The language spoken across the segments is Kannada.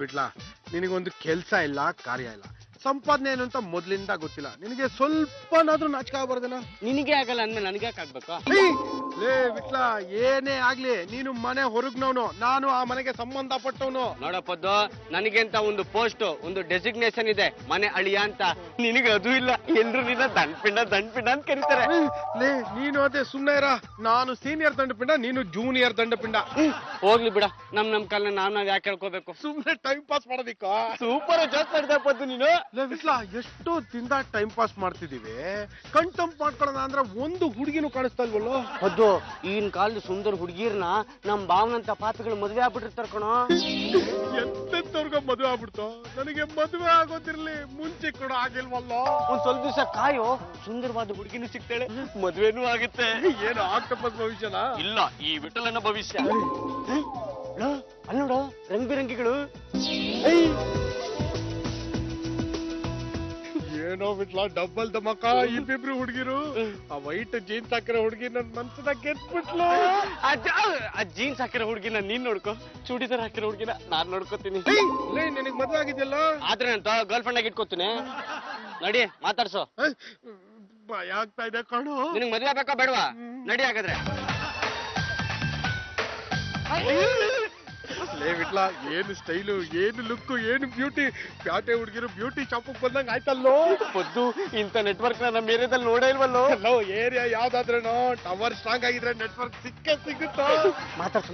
ಬಿಟ್ಲಾ ನಿನಗೊಂದು ಕೆಲ್ಸ ಇಲ್ಲ ಕಾರ್ಯ ಇಲ್ಲ ಸಂಪಾದನೆ ಏನು ಅಂತ ಮೊದ್ಲಿಂದ ಗೊತ್ತಿಲ್ಲ ನಿನಗೆ ಸ್ವಲ್ಪನಾದ್ರೂ ನಾಚಿಕೆ ಆಗಬಾರ್ದೇನ ನಿನಗೆ ಆಗಲ್ಲ ಅಂದ್ಮೇಲೆ ನನಗೆ ಆಗ್ಬೇಕು ಲೇ ಬಿಟ್ಲಾ ಏನೇ ಆಗ್ಲಿ ನೀನು ಮನೆ ಹೊರಗ್ನವನು ನಾನು ಆ ಮನೆಗೆ ಸಂಬಂಧಪಟ್ಟವನು ನೋಡಪ್ಪದ್ದು ನನಗೆ ಅಂತ ಒಂದು ಪೋಸ್ಟ್ ಒಂದು ಡೆಸಿಗ್ನೇಷನ್ ಇದೆ ಮನೆ ಅಳಿಯ ಅಂತ ನಿನಗೆ ಅದು ಇಲ್ಲ ಎಲ್ರು ನಿನ್ನ ದಂಡಪಿಂಡ ಅಂತ ಕರೀತಾರೆ ಲೇ ನೀನು ಅದೇ ಸುಮ್ನೆ ಇರ ನಾನು ಸೀನಿಯರ್ ದಂಡಪಿಂಡ ನೀನು ಜೂನಿಯರ್ ದಂಡಪಿಂಡ ಹೋಗ್ಲಿ ಬಿಡ ನಮ್ ಕಾಲ ನಾವ್ ಯಾಕೆ ಹೇಳ್ಕೋಬೇಕು ಸುಮ್ನೆ ಟೈಮ್ ಪಾಸ್ ಮಾಡೋದಿಕ್ಕ ಸೂಪರ್ ಜೋಕ್ ಮಾಡಿದಪ್ಪದ್ದು ನೀನು ವಿಸ್ಲಾ ಎಷ್ಟು ದಿನದ ಟೈಮ್ ಪಾಸ್ ಮಾಡ್ತಿದೀವಿ ಕಣ್ತಂಪ್ ಮಾಡ್ಕೊಳ್ಳೋಣ ಅಂದ್ರೆ ಒಂದು ಹುಡುಗಿನೂ ಕಾಣಿಸ್ತಾ ಇಲ್ವಲ್ಲೋ ಹೌದು ಈಗಿನ ಕಾಲದ ಸುಂದರ ಹುಡುಗಿರ್ನ ನಮ್ ಭಾವನಂತ ಪಾತ್ರಗಳು ಮದ್ವೆ ಆಗ್ಬಿಟ್ಟಿರ್ತಾರ ಕಣೋ ಎಂತೆಂತವ್ರಿಗ ಮದುವೆ ಆಗ್ಬಿಡ್ತು ನನಗೆ ಮದುವೆ ಆಗೋದಿರ್ಲಿ ಮುಂಚೆ ಕೂಡ ಆಗಿಲ್ವಲ್ಲ ಒಂದ್ ಸ್ವಲ್ಪ ದಿವಸ ಕಾಯೋ ಸುಂದರವಾದ ಹುಡುಗಿನೂ ಸಿಗ್ತಾಳೆ ಮದ್ವೆನೂ ಆಗುತ್ತೆ ಏನು ಆಕ್ಟೋಪಸ್ ಭವಿಷ್ಯನ ಇಲ್ಲ ಈ ವಿಠಲನ ಭವಿಷ್ಯ ಅಲ್ಲೋಡ ರಂಗ್ ಬಿರಂಗಿಗಳು ಏನೋ ಬಿಟ್ಲಾ ಡಬ್ಬಲ್ ಧಮಕ ಇಬ್ಬಿಬ್ರು ಹುಡುಗಿರು ಆ ವೈಟ್ ಜೀನ್ಸ್ ಹಾಕಿರೋ ಹುಡುಗಿ ನನ್ ಮನ್ಸದಾಗ ಗೆದ್ಬಿಟ್ಲು ಆ ಜೀನ್ಸ್ ಹಾಕಿರೋ ಹುಡುಗಿನ ನೀನ್ ನೋಡ್ಕೋ ಚೂಡಿದಾರ್ ಹಾಕಿರೋ ಹುಡುಗಿನ ನಾನ್ ನೋಡ್ಕೋತೀನಿ ನಿನಗ್ ಮದ್ವೆ ಆಗಿದ್ಯಲ್ಲ ಆದ್ರೆ ಅಂತ ಗರ್ಲ್ ಫ್ರೆಂಡ್ ಆಗಿ ಇಟ್ಕೋತೀನಿ ನಡಿ ಮಾತಾಡ್ಸೋ ಭಯ ಆಗ್ತಾ ಇದೆ ಕಾಣು ನಿನಗ್ ಮದ್ವೆ ಆಗ್ಬೇಕಾ ಬೇಡವಾ ನಡಿ ಹಾಗಾದ್ರೆ ಲೇ ಬಿಟ್ಲಾ ಏನು ಸ್ಟೈಲು ಏನು ಲುಕ್ ಏನು ಬ್ಯೂಟಿ ಪ್ಯಾಟೆ ಹುಡುಗಿರು ಬ್ಯೂಟಿ ಶಾಪಿಗೆ ಬಂದಂಗ ಆಯ್ತಲ್ಲೋ ಪೊದ್ದು ಇಂಥ ನೆಟ್ವರ್ಕ್ ನಮ್ಮ ಏರಿಯಾದಲ್ಲಿ ನೋಡೇ ಇಲ್ವಲ್ಲೋ ಹಲೋ ಏರಿಯಾ ಯಾವ್ದಾದ್ರೇನೋ ಟವರ್ ಸ್ಟ್ರಾಂಗ್ ಆಗಿದ್ರೆ ನೆಟ್ವರ್ಕ್ ಸಿಗುತ್ತಾ ಮಾತಾಡ್ಸು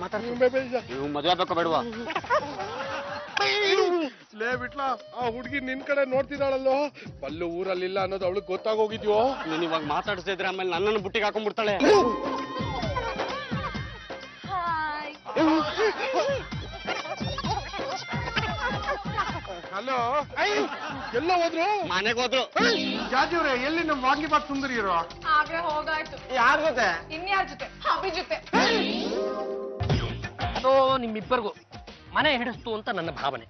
ನೀವು ಮದ್ವೆ ಆಗ್ಬೇಕಾ ಬೇಡವಾ ಲೇ ಬಿಟ್ಲಾ ಆ ಹುಡುಗಿ ನಿನ್ ಕಡೆ ನೋಡ್ತಿದ್ದಾಳಲ್ಲೋ ಪಲ್ಲು ಊರಲ್ಲಿಲ್ಲ ಅನ್ನೋದು ಅವಳು ಗೊತ್ತಾಗೋಗಿದ್ಯೋ ನೀನ್ ಇವಾಗ ಮಾತಾಡಿಸಿದ್ರೆ ಆಮೇಲೆ ನನ್ನನ್ನು ಬುಟ್ಟಿಗೆ ಹಾಕೊಂಡ್ಬಿಡ್ತಾಳೆ ಹಲೋ ಎಲ್ಲ ಹೋದ್ರು ಮನೆಗೆ ಹೋದ್ರು ಜಾಜಿಯವ್ರೆ ಎಲ್ಲಿ ನಮ್ ವಾಂಗಿಬಾತ್ ಸುಂದರಿ ಇರೋ ಆಗ್ಲೇ ಹೋಗಾಯ್ತು ಯಾರ ಜೊತೆ ಇನ್ಯಾರ ಜೊತೆ ಅಭಿ ಜೊತೆ ಅದು ನಿಮ್ಮಿಬ್ಬರಿಗೂ ಮನೆ ಹಿಡಿಸ್ತು ಅಂತ ನನ್ನ ಭಾವನೆ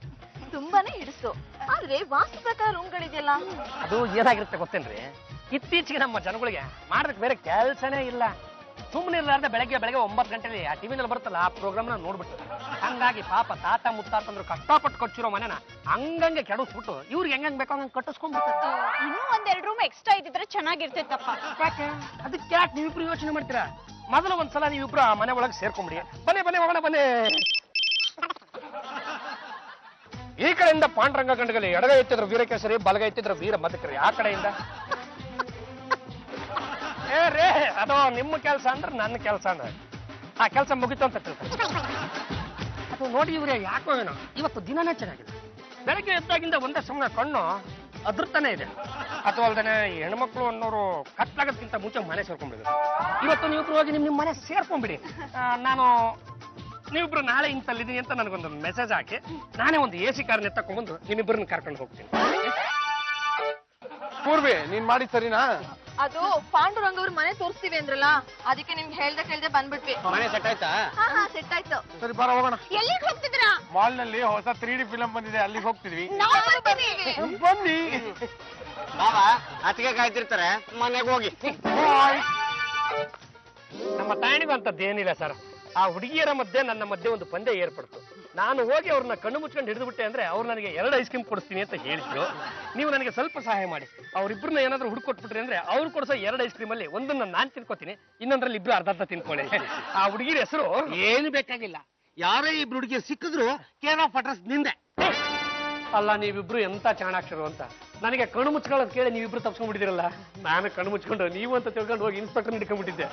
ತುಂಬಾನೇ ಹಿಡಿಸು ಆದ್ರೆ ವಾಸ್ತು ಪ್ರಕಾರ ರೂಮ್ಗಳಿದೆಯಲ್ಲ ಅದು ಏನಾಗಿರುತ್ತೆ ಗೊತ್ತೇನ್ರಿ ಇತ್ತೀಚೆಗೆ ನಮ್ಮ ಜನಗಳಿಗೆ ಮಾಡೋದಕ್ಕೆ ಬೇರೆ ಕೆಲಸನೇ ಇಲ್ಲ ಸುಮ್ಮನೆ ಇರಲಾರ್ದೆ ಬೆಳಗ್ಗೆ 9 ಗಂಟೆಲಿ ಆ ಟಿವಿನಲ್ಲಿ ಬರುತ್ತಲ್ಲ ಆ ಪ್ರೋಗ್ರಾಮ್ನ ನೋಡ್ಬಿಟ್ಟು ಹಂಗಾಗಿ ಪಾಪ ತಾತ ಮುತ್ತಾತಂದ್ರು ಕಷ್ಟಪಟ್ಟು ಕಟ್ಸಿರೋ ಮನೆನ ಹಂಗಂಗೆ ಕೆಡಿಸ್ಬಿಟ್ಟು ಇವ್ರಿಗೆ ಹೆಂಗ್ ಬೇಕೋ ಹಂಗೆ ಕಟ್ಟಿಸ್ಕೊಂಡ್ಬಿಡ್ತಾರೆ ಇನ್ನೂ ಒಂದೆರಡು ರೂಮ್ ಎಕ್ಸ್ಟ್ರಾ ಇದ್ದಿದ್ರೆ ಚೆನ್ನಾಗಿರ್ತೈತಪ್ಪ ಯಾಕೆ ಅದಕ್ಕೆ ಯಾಕೆ ನೀವಿಬ್ರು ಯೋಚನೆ ಮಾಡ್ತೀರಾ ಮೊದಲು ಒಂದ್ಸಲ ನೀವಿಬ್ರು ಆ ಮನೆ ಒಳಗೆ ಸೇರ್ಕೊಂಬಿಡಿ ಬನ್ನಿ ಈ ಕಡೆಯಿಂದ ಪಾಂಡುರಂಗ ಗಂಡಗಲಿ ಎಡಗೈ ಎತ್ತಿದ್ರು ವೀರಕೇಸರಿ ಬಲಗೈ ಎತ್ತಿದ್ರು ವೀರ ಮದಕರಿ ಆ ಕಡೆಯಿಂದ ರೇ ಅದು ನಿಮ್ಮ ಕೆಲಸ ಅಂದ್ರೆ ನನ್ನ ಕೆಲಸ ಅಂದ್ರೆ ಆ ಕೆಲಸ ಮುಗಿತು ಅಂತ ತಿಳ್ಕೊಂಡು ಅದು ನೋಡಿ ಇವ್ರೆ ಯಾಕೋ ಏನೋ ಇವತ್ತು ದಿನನೇ ಚೆನ್ನಾಗಿದೆ ಬೆಳಗ್ಗೆ ಎದ್ದಾಗಿಂದ ಒಂದೇ ಸಮಯ ಕಣ್ಣು ಅದೃತಾನೆ ಇದೆ ಅಥವಾ ಅಲ್ದೇನೆ ಹೆಣ್ಮಕ್ಳು ಅನ್ನೋರು ಕತ್ಲಾಗೋದಕ್ಕಿಂತ ಮುಂಚೆ ಮನೆ ಸೇರ್ಕೊಂಡ್ಬಿಡಿದ್ರು ಇವತ್ತು ನೀವಿಬ್ರು ಹೋಗಿ ನಿಮ್ಮ ಮನೆ ಸೇರ್ಕೊಂಡ್ಬಿಡಿ ನಾನು ನೀವಿಬ್ರು ನಾಳೆ ಇಂತಲ್ಲಿದ್ದೀನಿ ಅಂತ ನನಗೊಂದು ಮೆಸೇಜ್ ಹಾಕಿ ನಾನೇ ಒಂದು AC ಕಾರ್ನ ಎತ್ತಕೊಂಡ್ಬಂದು ನಿಮ್ಮಿಬ್ಬರನ್ನ ಕರ್ಕೊಂಡು ಹೋಗ್ತೀನಿ ಪೂರ್ವಿ ನೀನ್ ಮಾಡಿ ಸರಿನಾ ಅದು ಪಾಂಡುರಂಗ ಅವ್ರ ಮನೆ ತೋರಿಸ್ತೀವಿ ಅಂದ್ರಲ್ಲ ಅದಕ್ಕೆ ನಿಮ್ಗೆ ಹೇಳ್ದೆ ಬಂದ್ಬಿಟ್ವಿ ಮನೆ ಸೆಟ್ ಆಯ್ತಾ ಸೆಟ್ ಆಯ್ತು ಸರಿ ಬರ ಹೋಗೋಣ ಎಲ್ಲಿಗೆ ಹೋಗ್ತಿದ್ದೀರಾ ಮಾಲ್ ನಲ್ಲಿ ಹೊಸ 3D ಫಿಲಂ ಬಂದಿದೆ ಅಲ್ಲಿಗೆ ಹೋಗ್ತಿದ್ವಿ ಬನ್ನಿ ಬನ್ನಿ ಬಾಬಾ ಅತ್ತಿಗೆ ಕಾಯ್ತಿರ್ತಾರೆ ಮನೆಗೆ ಹೋಗಿ ನಮ್ಮ ತಾಯಿಗೂ ಅಂತದ್ದೇನಿಲ್ಲ ಸರ್ ಆ ಹುಡುಗಿಯರ ಮಧ್ಯೆ ನನ್ನ ಮಧ್ಯೆ ಒಂದು ಪಂದ್ಯ ಏರ್ಪಡ್ತು ನಾನು ಹೋಗಿ ಅವ್ರನ್ನ ಕಣ್ಣು ಮುಚ್ಕೊಂಡು ಹಿಡಿದುಬಿಟ್ಟೆ ಅಂದ್ರೆ ಅವ್ರು ನನಗೆ 2 ಐಸ್ ಕ್ರೀಮ್ ಕೊಡಿಸ್ತೀನಿ ಅಂತ ಹೇಳಿದ್ರು ನೀವು ನನಗೆ ಸ್ವಲ್ಪ ಸಹಾಯ ಮಾಡಿ ಅವ್ರಿಬ್ರನ್ನ ಏನಾದ್ರೂ ಹುಡುಕೊಟ್ಬಿಟ್ರಿ ಅಂದ್ರೆ ಅವ್ರು ಕೊಡಿಸೋ 2 ಐಸ್ ಕ್ರೀಮ್ ಅಲ್ಲಿ ಒಂದನ್ನ ನಾನು ತಿನ್ಕೋತೀನಿ ಇನ್ನೊಂದ್ರಲ್ಲಿ ಇಬ್ರು ಅರ್ಧ ತಿನ್ಕೊಳ್ಳಿ ಆ ಹುಡುಗಿರ ಹೆಸರು ಏನು ಬೇಕಾಗಿಲ್ಲ ಯಾರೇ ಇಬ್ರು ಹುಡುಗಿ ಸಿಕ್ಕಿದ್ರು ಕೇರ್ ಆಫ್ ಅಡ್ರೆಸ್ ನಿಂದೆ ಅಲ್ಲ ನೀವಿಬ್ರು ಎಂತ ಚಾಣಾಕ್ಷರು ಅಂತ ನನಗೆ ಕಣ್ಣು ಮುಚ್ಕೊಳ್ಳೋದು ಕೇಳಿ ನೀವಿಬ್ರು ತಪ್ಸ್ಕೊಂಡ್ಬಿಟ್ಟಿದಿರಲ್ಲ ನಾನು ಕಣ್ಣು ಮುಚ್ಕೊಂಡು ನೀವು ಅಂತ ತಿಳ್ಕೊಂಡು ಹೋಗಿ ಇನ್ಸ್ಪೆಕ್ಟರ್ ಹಿಡ್ಕೊಂಡ್ಬಿಟ್ಟಿದ್ದೆ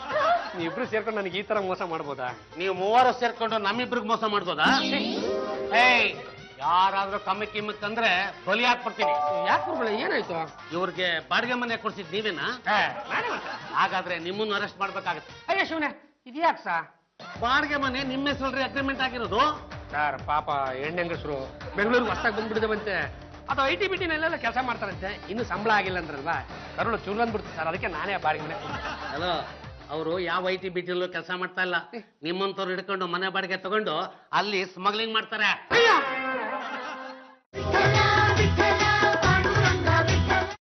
ನೀವಿಬ್ರು ಸೇರ್ಕೊಂಡು ನನಗೆ ಈ ತರ ಮೋಸ ಮಾಡ್ಬೋದಾ ನೀವು 3 ಸೇರ್ಕೊಂಡು ನಮ್ಮಿಬ್ರಿಗೆ ಮೋಸ ಮಾಡ್ಬೋದಾ ಯಾರಾದ್ರೂ ಕಮ್ಮಿ ಕಿಮ್ಮಕ್ ಅಂದ್ರೆ ಬಲಿ ಹಾಕ್ಬಿಡ್ತೀನಿ ಯಾಕೆ ಏನಾಯ್ತು ಇವ್ರಿಗೆ ಬಾಡಿಗೆ ಮನೆ ಕೊಡ್ಸಿದ್ ನೀವೇನಾ ಹಾಗಾದ್ರೆ ನಿಮ್ಮನ್ನು ಅರೆಸ್ಟ್ ಮಾಡ್ಬೇಕಾಗತ್ತೆ ಅಯ್ಯ ಶಿವನೇ ಇದ್ಯಾಕ್ ಸಾ ಬಾಡಿಗೆ ಮನೆ ನಿಮ್ಮ ಹೆಸರಲ್ಲಿ ಅಗ್ರಿಮೆಂಟ್ ಆಗಿರೋದು ಸರ್ ಪಾಪ ಹೆಣ್ಣೆಂಗಸರು ಬೆಂಗಳೂರಿಗೆ ಹೊಸ್ತಾಗಿ ಬಂದ್ಬಿಟ್ಟಿದವಂತೆ ಅದು IT BTನಲ್ಲೆಲ್ಲ ಕೆಲಸ ಮಾಡ್ತಾರಂತೆ ಇನ್ನು ಸಂಬಳ ಆಗಿಲ್ಲ ಅಂದ್ರಲ್ವಾ ಕರುಳು ಚೂರು ಅಂದ್ಬಿಡ್ತು ಸರ್ ಅದಕ್ಕೆ ನಾನೇ ಬಾಡಿಗೆ ಮನೆ ಹಲೋ ಅವರು ಯಾವ IT BTನಲ್ಲೂ ಕೆಲಸ ಮಾಡ್ತಾ ಇಲ್ಲ ನಿಮ್ಮಂತವ್ರು ಹಿಡ್ಕೊಂಡು ಮನೆ ಬಾಡಿಗೆ ತಗೊಂಡು ಅಲ್ಲಿ ಸ್ಮಗ್ಲಿಂಗ್ ಮಾಡ್ತಾರೆ